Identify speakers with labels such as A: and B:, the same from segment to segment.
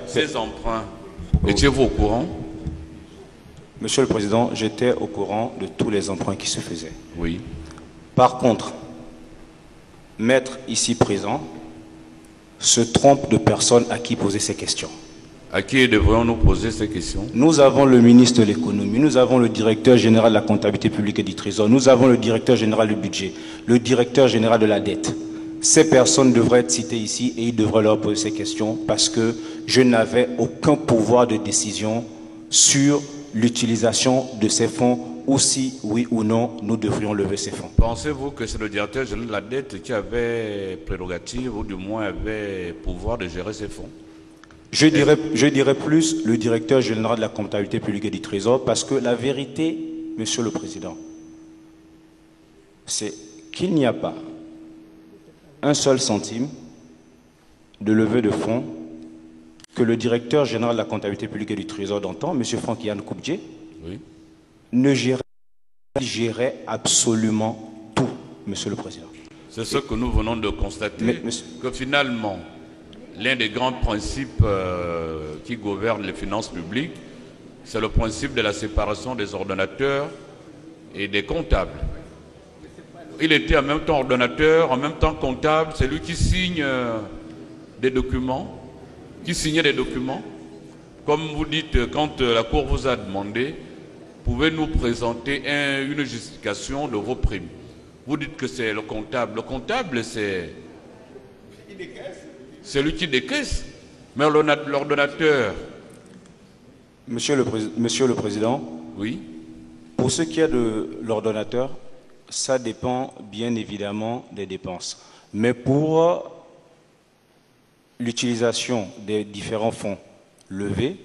A: Ces emprunts, étiez-vous au courant?
B: Monsieur le Président, j'étais au courant de tous les emprunts qui se faisaient.
A: Oui.
B: Par contre, maître ici présent se trompe de personne à qui poser ces questions.
A: À qui devrions-nous poser ces questions?
B: Nous avons le ministre de l'économie, nous avons le directeur général de la comptabilité publique et du trésor, nous avons le directeur général du budget, le directeur général de la dette. Ces personnes devraient être citées ici et ils devraient leur poser ces questions parce que je n'avais aucun pouvoir de décision sur l'utilisation de ces fonds ou si, oui ou non, nous devrions lever ces fonds.
A: Pensez-vous que c'est le directeur général de la dette qui avait prérogative ou du moins avait pouvoir de gérer ces fonds?
B: Je dirais plus le directeur général de la comptabilité publique et du trésor parce que la vérité, Monsieur le Président, c'est qu'il n'y a pas un seul centime de levée de fonds que le directeur général de la comptabilité publique et du trésor d'antan, M. Franck-Yann Koubdje,
A: Oui.
B: ne gérait absolument tout, Monsieur le Président.
A: C'est ce que nous venons de constater, que finalement, l'un des grands principes qui gouvernent les finances publiques, c'est le principe de la séparation des ordonnateurs et des comptables. Il était en même temps ordonnateur, en même temps comptable, c'est lui qui signe des documents, qui signait des documents. Comme vous dites, quand la Cour vous a demandé, pouvez-nous présenter une justification de vos primes? Vous dites que c'est le comptable. Le comptable, c'est lui qui décaisse. Mais l'ordonnateur...
B: Monsieur le Président,
A: oui.
B: Pour ce qui est de l'ordonnateur, ça dépend bien évidemment des dépenses. Mais pour l'utilisation des différents fonds levés,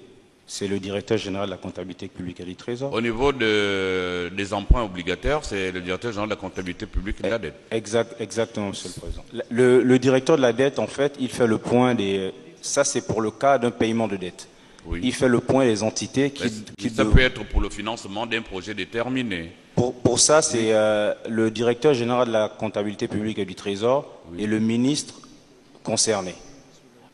B: c'est le directeur général de la comptabilité publique et du trésor.
A: Au niveau des emprunts obligataires, c'est le directeur général de la comptabilité publique et de la dette.
B: Exactement, Monsieur le Président. Le directeur de la dette, en fait, il fait le point des... Ça, c'est pour le cas d'un paiement de dette. Oui. Il fait le point des entités qui...
A: Ça peut être pour le financement d'un projet déterminé.
B: Pour ça, c'est le directeur général de la comptabilité publique et du trésor et le ministre concerné.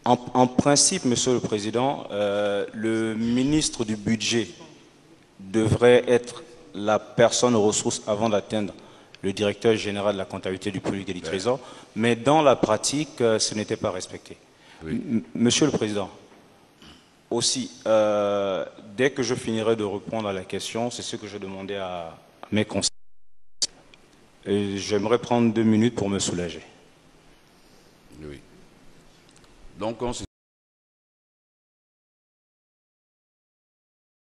B: En principe, Monsieur le Président, le ministre du budget devrait être la personne aux ressources avant d'atteindre le directeur général de la comptabilité du public et du trésor, mais dans la pratique, ce n'était pas respecté. Oui. Monsieur le Président, aussi, dès que je finirai de répondre à la question, c'est ce que je demandais à mes conseillers. J'aimerais prendre 2 minutes pour me soulager.
A: Oui. Donc, on se